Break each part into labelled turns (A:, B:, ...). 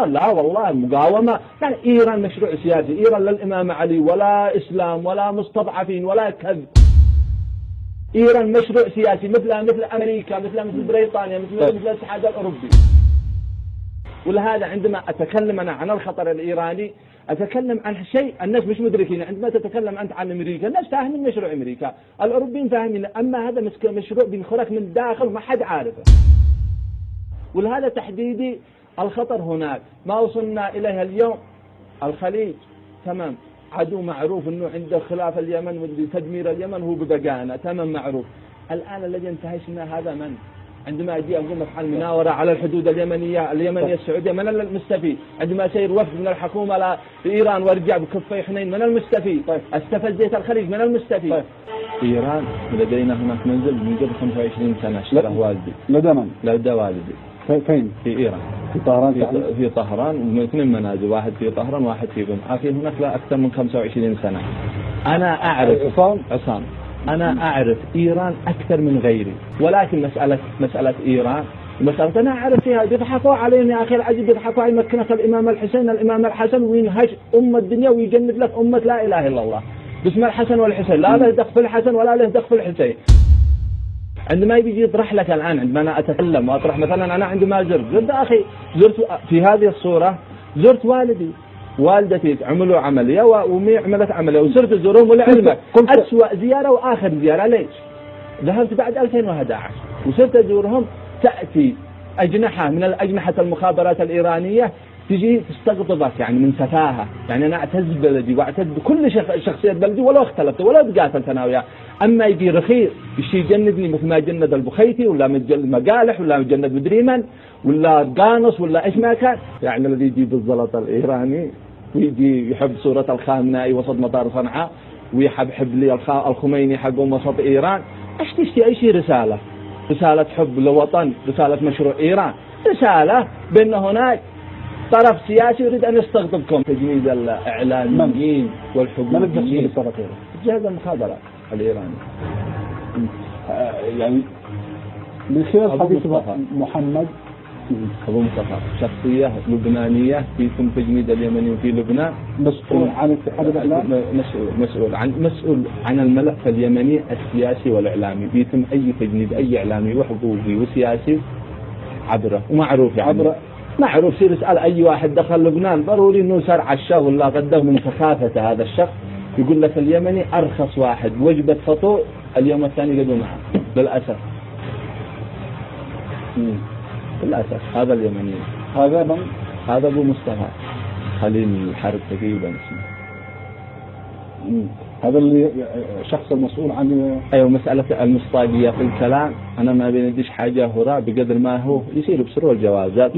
A: لا والله المقاومة، يعني إيران مشروع سياسي، إيران لا الإمام علي ولا إسلام ولا مستضعفين ولا كذب. إيران مشروع سياسي مثل أمريكا، مثل بريطانيا، مثل الاتحاد الأوروبي. ولهذا عندما أتكلم أنا عن الخطر الإيراني أتكلم عن شيء الناس مش مدركين. عندما تتكلم أنت عن أمريكا الناس فاهمين مشروع أمريكا، الأوروبيين فاهمين، أما هذا مشروع بينخرق من داخل ما حد عارفه. ولهذا تحديدي الخطر هناك. ما وصلنا إليها اليوم الخليج تمام، عدو معروف أنه عنده خلاف اليمن وتدمير اليمن هو ببقانا تمام معروف. الآن الذي انتهشنا هذا من؟ عندما أجي أقول نفعل مناورة على الحدود اليمنية السعودية من المستفيد؟ عندما يصير وفد من الحكومة لإيران وارجع بكفي حنين من المستفيد؟ استفزيت الخليج من المستفيد؟ إيران لدينا هناك منزل من قبل 25 سنة اشتراه والدي.
B: لدى من؟
A: لدى والدي.
B: فين؟
A: في إيران.
B: في طهران؟
A: في طهران، واثنين منازل، واحد في طهران واحد في قم. في هناك لا أكثر من 25 سنة. أنا أعرف عصام أنا أعرف إيران أكثر من غيري، ولكن مسألة إيران مسألة أنا أعرف فيها. بيضحكوا علينا يا أخي العجيب، بيضحكوا على مكنة الإمام الحسن وينهج الدنيا ويجند لك أمة لا إله إلا الله باسم الحسن والحسين، لا له دخل في الحسن ولا له دخل في الحسين. عندما يجي يطرح لك الآن، عندما أنا أتكلم وأطرح مثلا أنا عندما زرت أخي، زرت في هذه الصورة، زرت والدتي عملوا عملية وأمي عملت عملية وصرت أزورهم. ولعلمك أسوأ زيارة وآخر زيارة ليش؟ ذهبت بعد 2011 وصرت أزورهم، تأتي أجنحة من الأجنحة المخابرات الإيرانية تجي تستقطبك يعني من سفاهة. يعني أنا أعتز بلدي وأعتز بكل شخصية بلدي ولو اختلفت ولا تقاتلت أنا وياه. أما يجي رخيص يشي يجندني مثل ما جند البخيتي ولا مقالح ولا يجند مدري من ولا قانص ولا إيش ما كان. يعني الذي يجي بالزلط الإيراني ويجي يحب صورة الخامنائي وسط مطار صنعاء ويحب لي الخميني حقهم وسط إيران. ايش تشتي؟ اي شيء رسالة حب للوطن، رسالة مشروع إيران، رسالة بأن هناك طرف سياسي يريد أن يستقطبكم. تجنيد الإعلاميين والحكوميين، جهاز المخابرات الإيراني.
B: يعني من خلال حديث محمد
A: أبو مصطفى شخصية لبنانية في تم تجنيد اليمني في لبنان،
B: مسؤول عن اتحاد الإعلام،
A: مسؤول عن الملف اليمني السياسي والإعلامي. بيتم أي تجنيد أي إعلامي وحقوقي وسياسي عبره ومعروف، يعني معروف. سير اسأل أي واحد دخل لبنان ضروري إنه سر على الشغل ولا قدر من سخافة هذا الشخص يقول لك اليمني أرخص واحد وجبة فطور اليوم الثاني قدوا معه للأسف. للأسف هذا اليمني.
B: هذا من؟
A: هذا أبو مصطفى خليل الحرب تقريبا اسمه.
B: هذا اللي شخص المسؤول عن
A: مسألة المصطاقية في الكلام. أنا ما بنديش حاجة هراء بقدر ما هو يصير بسرور الجوازات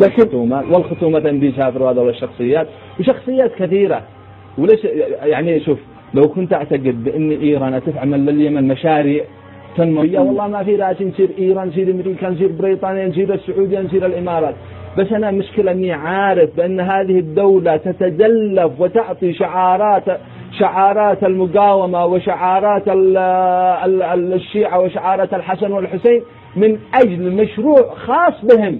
A: والختومات عندي شافر هذا والشخصيات وشخصيات كثيرة. وليش يعني شوف، لو كنت أعتقد بأن إيران تفعل لليمن مشاريع تنموية والله ما في رأس نصير إيران، نصير أمريكا، نصير بريطانيا، نصير السعودية، نصير الإمارات. بس أنا مشكلة أني عارف بأن هذه الدولة تتجلف وتعطي شعارات المقاومة وشعارات الشيعة وشعارات الحسن والحسين من أجل مشروع خاص بهم.